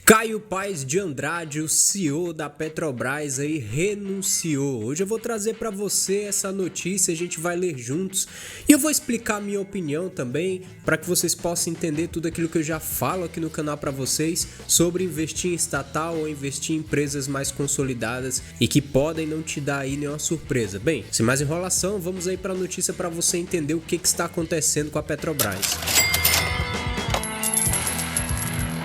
Caio Paes de Andrade, o CEO da Petrobras, aí renunciou. Hoje eu vou trazer para você essa notícia, a gente vai ler juntos e eu vou explicar a minha opinião também, para que vocês possam entender tudo aquilo que eu já falo aqui no canal para vocês sobre investir em estatal ou investir em empresas mais consolidadas e que podem não te dar aí nenhuma surpresa. Bem, sem mais enrolação, vamos aí para a notícia para você entender o que está acontecendo com a Petrobras.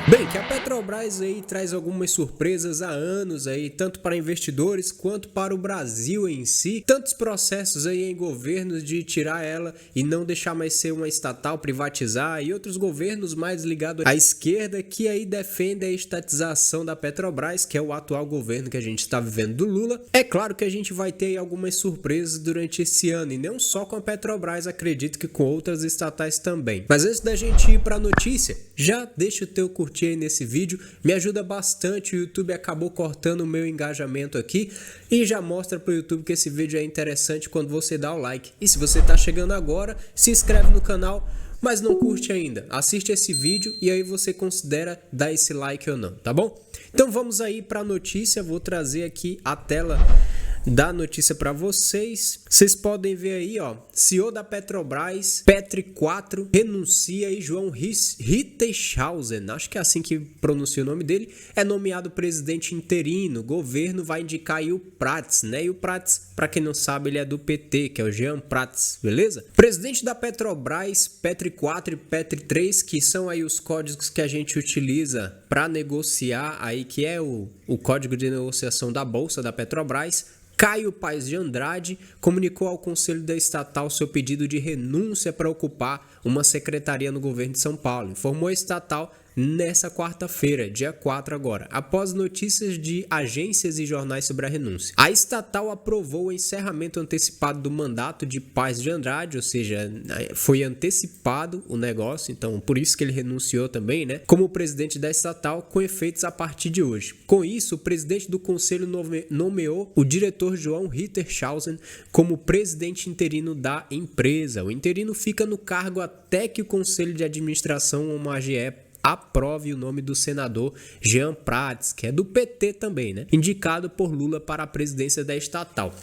Bem, que a Petrobras aí traz algumas surpresas há anos aí, tanto para investidores quanto para o Brasil em si. Tantos processos aí em governos de tirar ela e não deixar mais ser uma estatal, privatizar, e outros governos mais ligados à esquerda que aí defendem a estatização da Petrobras, que é o atual governo que a gente está vivendo do Lula. É claro que a gente vai ter aí algumas surpresas durante esse ano, e não só com a Petrobras, acredito que com outras estatais também. Mas antes da gente ir para a notícia, já deixa o teu curtir aí nesse vídeo, me ajuda bastante. O YouTube acabou cortando o meu engajamento aqui e já mostra para o YouTube que esse vídeo é interessante quando você dá o like. E se você está chegando agora, se inscreve no canal, mas não curte ainda, assiste esse vídeo e aí você considera dar esse like ou não, tá bom? Então vamos aí para a notícia, vou trazer aqui a tela da notícia para vocês. Vocês podem ver aí, ó, CEO da Petrobras, Petri 4, renuncia e João Rittershausen, acho que é assim que pronuncia o nome dele, é nomeado presidente interino. O governo vai indicar aí o Prats, né? E o Prats, para quem não sabe, ele é do PT, que é o Jean Prats, beleza? Presidente da Petrobras, Petri 4 e Petri 3, que são aí os códigos que a gente utiliza para negociar aí, que é o código de negociação da Bolsa da Petrobras. Caio Paes de Andrade comunicou ao Conselho da Estatal seu pedido de renúncia para ocupar uma secretaria no governo de São Paulo. Informou a estatal nessa quarta-feira, dia 4 agora, após notícias de agências e jornais sobre a renúncia. A estatal aprovou o encerramento antecipado do mandato de Paes de Andrade, ou seja, foi antecipado o negócio, então por isso que ele renunciou também, né? Como presidente da estatal, com efeitos a partir de hoje. Com isso, o presidente do conselho nomeou o diretor João Rittershausen como presidente interino da empresa. O interino fica no cargo até que o conselho de administração homenageie aprove o nome do senador Jean Prats, que é do PT também, né? Indicado por Lula para a presidência da estatal.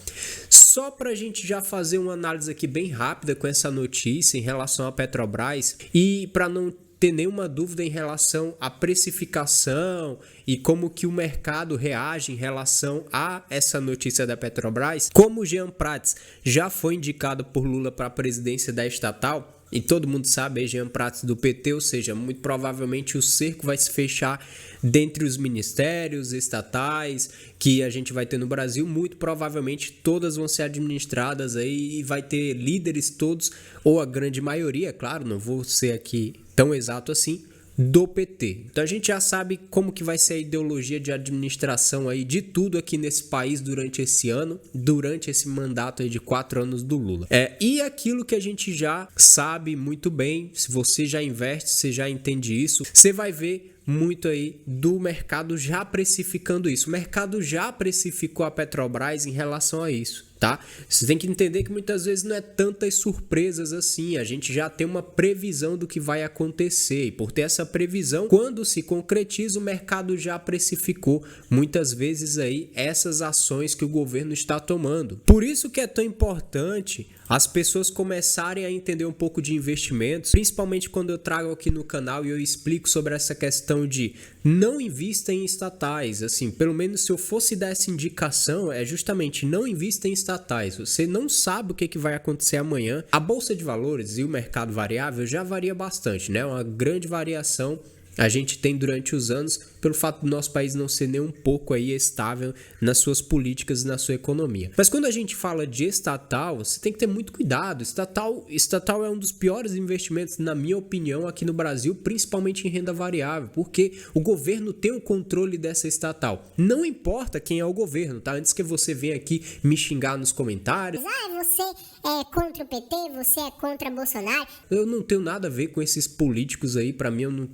Só para a gente já fazer uma análise aqui bem rápida com essa notícia em relação à Petrobras e para não ter nenhuma dúvida em relação à precificação e como que o mercado reage em relação a essa notícia da Petrobras. Como o Jean Prats já foi indicado por Lula para a presidência da estatal, e todo mundo sabe, Jean Prats do PT, ou seja, muito provavelmente o cerco vai se fechar dentre os ministérios estatais que a gente vai ter no Brasil. Muito provavelmente todas vão ser administradas aí e vai ter líderes todos, ou a grande maioria, claro, não vou ser aqui tão exato assim, do PT. Então a gente já sabe como que vai ser a ideologia de administração aí de tudo aqui nesse país durante esse ano, durante esse mandato aí de 4 anos do Lula. E aquilo que a gente já sabe muito bem, se você já investe, você já entende isso, você vai ver muito aí do mercado já precificando isso. O mercado já precificou a Petrobras em relação a isso, tá? Você tem que entender que muitas vezes não é tantas surpresas assim, a gente já tem uma previsão do que vai acontecer, e por ter essa previsão, quando se concretiza, o mercado já precificou muitas vezes aí essas ações que o governo está tomando. Por isso que é tão importante as pessoas começarem a entender um pouco de investimentos, principalmente quando eu trago aqui no canal e eu explico sobre essa questão de não invista em estatais. Assim, pelo menos se eu fosse dar essa indicação, é justamente não invista em estatais. Você não sabe o que vai acontecer amanhã. A Bolsa de Valores e o mercado variável já varia bastante, né? Uma grande variação a gente tem durante os anos, pelo fato do nosso país não ser nem um pouco aí estável nas suas políticas e na sua economia. Mas quando a gente fala de estatal, você tem que ter muito cuidado. Estatal é um dos piores investimentos, na minha opinião, aqui no Brasil, principalmente em renda variável, porque o governo tem o controle dessa estatal. Não importa quem é o governo, tá? Antes que você venha aqui me xingar nos comentários. Você é contra o PT, você é contra Bolsonaro. Eu não tenho nada a ver com esses políticos aí, pra mim,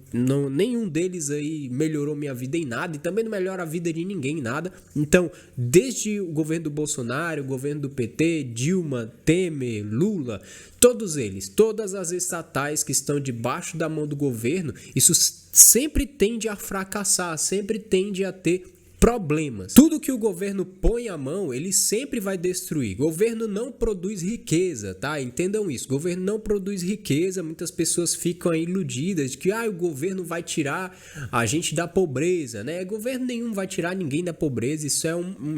nenhum deles aí melhorou minha vida em nada e também não melhora a vida de ninguém em nada. Então, desde o governo do Bolsonaro, o governo do PT, Dilma, Temer, Lula, todos eles, todas as estatais que estão debaixo da mão do governo, isso sempre tende a fracassar, sempre tende a ter problemas. Tudo que o governo põe a mão, ele sempre vai destruir. Governo não produz riqueza, tá? Entendam isso. Governo não produz riqueza. Muitas pessoas ficam aí iludidas de que o governo vai tirar a gente da pobreza, né? Governo nenhum vai tirar ninguém da pobreza. Isso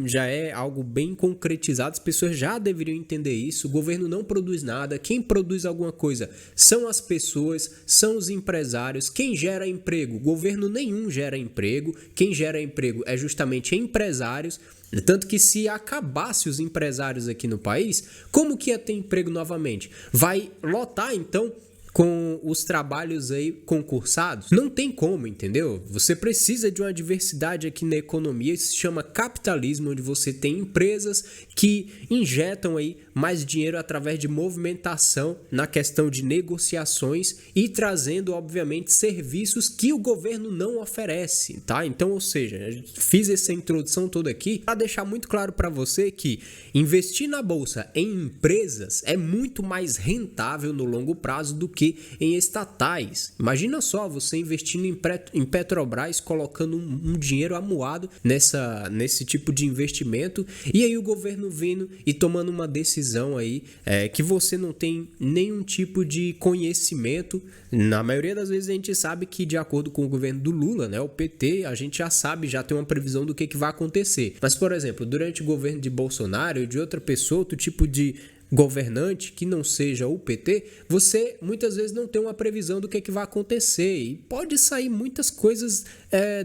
já é algo bem concretizado. As pessoas já deveriam entender isso. O governo não produz nada. Quem produz alguma coisa são as pessoas, são os empresários. Quem gera emprego? Governo nenhum gera emprego. Quem gera emprego é justamente empresários, tanto que se acabasse os empresários aqui no país, como que ia ter emprego novamente? Vai lotar então com os trabalhos aí concursados? Não tem como, entendeu? Você precisa de uma diversidade aqui na economia, isso se chama capitalismo, onde você tem empresas que injetam aí mais dinheiro através de movimentação na questão de negociações e trazendo, obviamente, serviços que o governo não oferece, tá? Então, ou seja, fiz essa introdução toda aqui para deixar muito claro para você que investir na bolsa em empresas é muito mais rentável no longo prazo do que em estatais. Imagina só você investindo em Petrobras, colocando um dinheiro amuado nesse tipo de investimento, e aí o governo vindo e tomando uma decisão aí que você não tem nenhum tipo de conhecimento. Na maioria das vezes a gente sabe que, de acordo com o governo do Lula, né, o PT, a gente já sabe, já tem uma previsão do que vai acontecer. Mas, por exemplo, durante o governo de Bolsonaro ou de outra pessoa, outro tipo de governante que não seja o PT, você muitas vezes não tem uma previsão do que vai acontecer e pode sair muitas coisas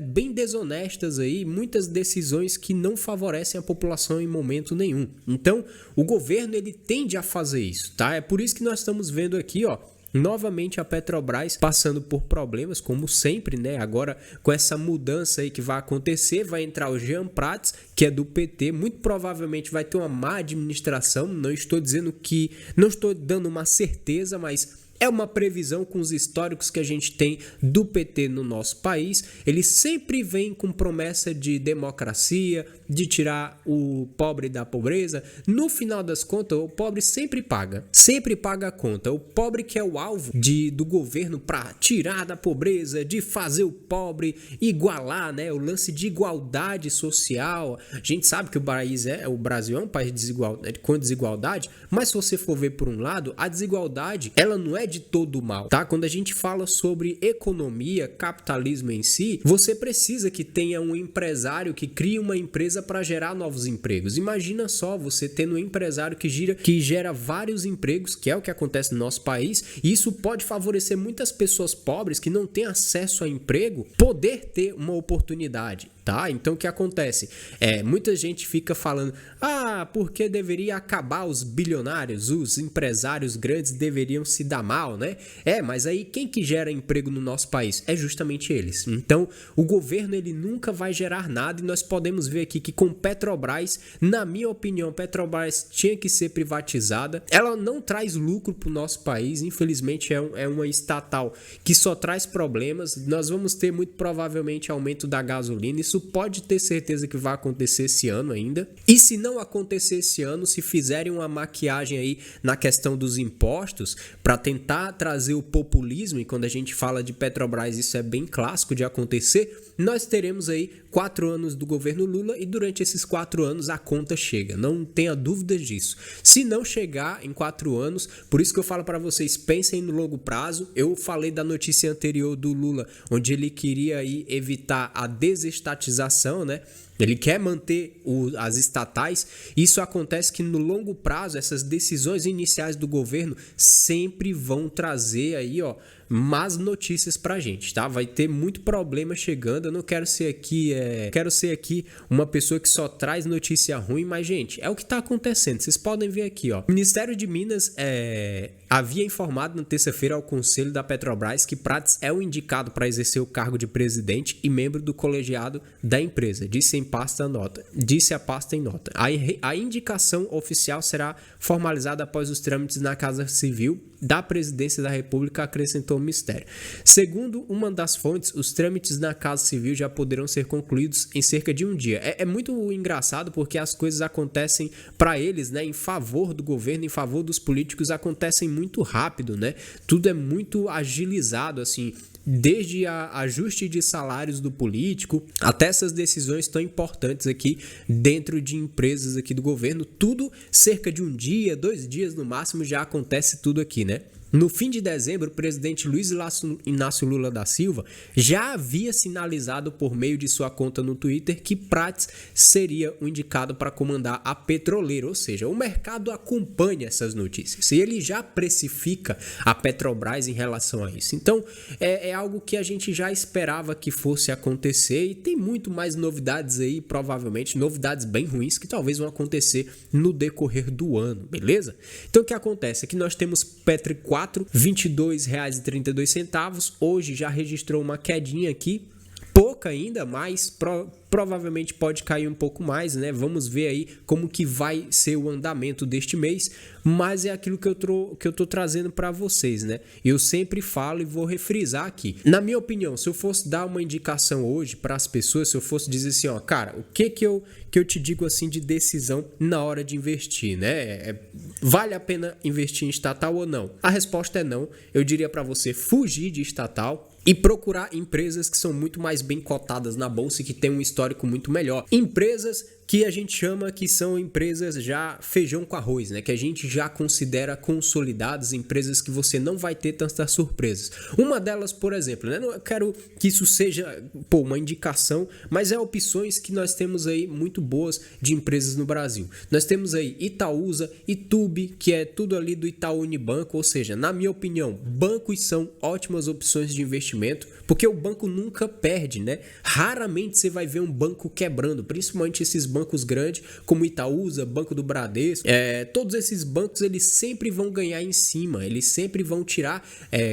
bem desonestas aí, muitas decisões que não favorecem a população em momento nenhum. Então, o governo ele tende a fazer isso, tá? É por isso que nós estamos vendo aqui, ó, novamente a Petrobras passando por problemas, como sempre, né? Agora com essa mudança aí que vai acontecer, vai entrar o Jean Prats, que é do PT, muito provavelmente vai ter uma má administração. Não estou dando uma certeza, mas é uma previsão com os históricos que a gente tem do PT no nosso país. Ele sempre vem com promessa de democracia, de tirar o pobre da pobreza. No final das contas, o pobre sempre paga a conta. O pobre que é o alvo do governo para tirar da pobreza, de fazer o pobre igualar, né? O lance de igualdade social. A gente sabe que o Brasil é um país com desigualdade, mas se você for ver por um lado, a desigualdade, ela não é de todo mal, tá? Quando a gente fala sobre economia, capitalismo em si, você precisa que tenha um empresário que crie uma empresa para gerar novos empregos. Imagina só você tendo um empresário que gera vários empregos, que é o que acontece no nosso país, e isso pode favorecer muitas pessoas pobres que não têm acesso a emprego poder ter uma oportunidade. Tá? Então o que acontece? Muita gente fica falando, porque deveria acabar os bilionários, os empresários grandes deveriam se dar mal, né? Mas aí quem que gera emprego no nosso país? É justamente eles. Então o governo ele nunca vai gerar nada, e nós podemos ver aqui que com Petrobras, na minha opinião, Petrobras tinha que ser privatizada. Ela não traz lucro para o nosso país, infelizmente é uma estatal que só traz problemas. Nós vamos ter muito provavelmente aumento da gasolina, isso pode ter certeza que vai acontecer esse ano ainda. E se não acontecer esse ano, se fizerem uma maquiagem aí na questão dos impostos para tentar trazer o populismo, e quando a gente fala de Petrobras isso é bem clássico de acontecer, nós teremos aí 4 anos do governo Lula e durante esses 4 anos a conta chega, não tenha dúvidas disso. Se não chegar em 4 anos, por isso que eu falo para vocês, pensem no longo prazo. Eu falei da notícia anterior do Lula, onde ele queria aí evitar a desestatização, né? Ele quer manter as estatais. Isso acontece que no longo prazo, essas decisões iniciais do governo sempre vão trazer aí, ó, más notícias pra gente, tá? Vai ter muito problema chegando. Eu não quero ser aqui uma pessoa que só traz notícia ruim, mas, gente, é o que tá acontecendo. Vocês podem ver aqui, ó. O Ministério de Minas havia informado na terça-feira ao Conselho da Petrobras que Prats é o indicado para exercer o cargo de presidente e membro do colegiado da empresa, disse a pasta em nota. A indicação oficial será formalizada após os trâmites na Casa Civil da Presidência da República, acrescentou o mistério. Segundo uma das fontes, os trâmites na Casa Civil já poderão ser concluídos em cerca de um dia. É muito engraçado porque as coisas acontecem para eles, né, em favor do governo, em favor dos políticos, acontecem muito rápido, né? Tudo é muito agilizado, assim, desde ajuste de salários do político até essas decisões tão importantes aqui dentro de empresas aqui do governo, tudo cerca de um dia, 2 dias no máximo já acontece tudo aqui, né? No fim de dezembro, o presidente Luiz Inácio Lula da Silva já havia sinalizado por meio de sua conta no Twitter que Prats seria o indicado para comandar a petroleira, ou seja, o mercado acompanha essas notícias e ele já precifica a Petrobras em relação a isso. Então, é algo que a gente já esperava que fosse acontecer e tem muito mais novidades aí, provavelmente, novidades bem ruins que talvez vão acontecer no decorrer do ano, beleza? Então, o que acontece é que nós temos Petro 4, R$ 22,32, hoje já registrou uma quedinha aqui, pouca ainda, mas provavelmente pode cair um pouco mais, né? Vamos ver aí como que vai ser o andamento deste mês, mas é aquilo que eu tô trazendo para vocês, né? Eu sempre falo e vou refrisar aqui. Na minha opinião, se eu fosse dar uma indicação hoje para as pessoas, se eu fosse dizer assim, ó, cara, o que eu te digo assim de decisão na hora de investir, né? Vale a pena investir em estatal ou não? A resposta é não. Eu diria para você fugir de estatal e procurar empresas que são muito mais bem cotadas na bolsa e que têm um histórico muito melhor. Empresas que a gente chama que são empresas já feijão com arroz, né? Que a gente já considera consolidadas, empresas que você não vai ter tantas surpresas. Uma delas, por exemplo, né? Não quero que isso seja uma indicação, mas é opções que nós temos aí muito boas de empresas no Brasil. Nós temos aí Itaúsa, Itube, que é tudo ali do Itaú Unibanco, ou seja, na minha opinião, bancos são ótimas opções de investimento, porque o banco nunca perde, né? Raramente você vai ver um banco quebrando, principalmente esses bancos grandes, como Itaúsa, Banco do Bradesco, todos esses bancos eles sempre vão ganhar em cima, eles sempre vão tirar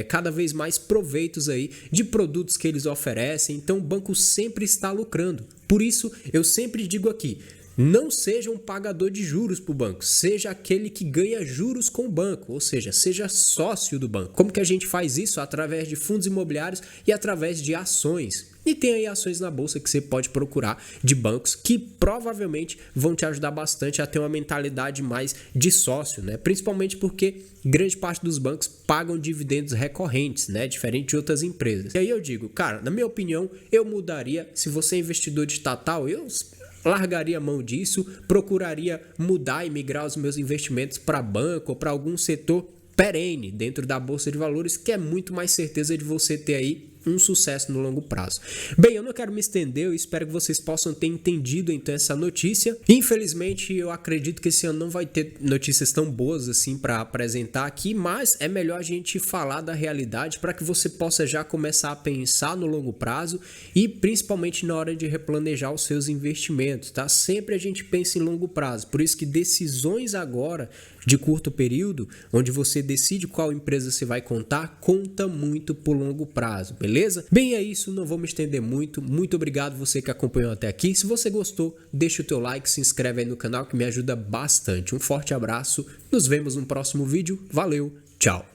cada vez mais proveitos aí de produtos que eles oferecem, então o banco sempre está lucrando. Por isso, eu sempre digo aqui, não seja um pagador de juros para o banco, seja aquele que ganha juros com o banco, ou seja, seja sócio do banco. Como que a gente faz isso? Através de fundos imobiliários e através de ações. E tem aí ações na bolsa que você pode procurar de bancos que provavelmente vão te ajudar bastante a ter uma mentalidade mais de sócio, né? Principalmente porque grande parte dos bancos pagam dividendos recorrentes, né? Diferente de outras empresas. E aí eu digo, cara, na minha opinião, eu mudaria, se você é investidor de estatal, eu largaria a mão disso, procuraria mudar e migrar os meus investimentos para banco ou para algum setor perene dentro da Bolsa de Valores, que é muito mais certeza de você ter aí um sucesso no longo prazo. Bem, eu não quero me estender, eu espero que vocês possam ter entendido então essa notícia. Infelizmente, eu acredito que esse ano não vai ter notícias tão boas assim para apresentar aqui, mas é melhor a gente falar da realidade para que você possa já começar a pensar no longo prazo e principalmente na hora de replanejar os seus investimentos, tá? Sempre a gente pensa em longo prazo, por isso que decisões agora de curto período, onde você decide qual empresa você vai contar, conta muito por longo prazo, beleza? Bem, é isso, não vou me estender muito. Muito obrigado você que acompanhou até aqui. Se você gostou, deixa o teu like, se inscreve aí no canal que me ajuda bastante. Um forte abraço, nos vemos no próximo vídeo. Valeu, tchau!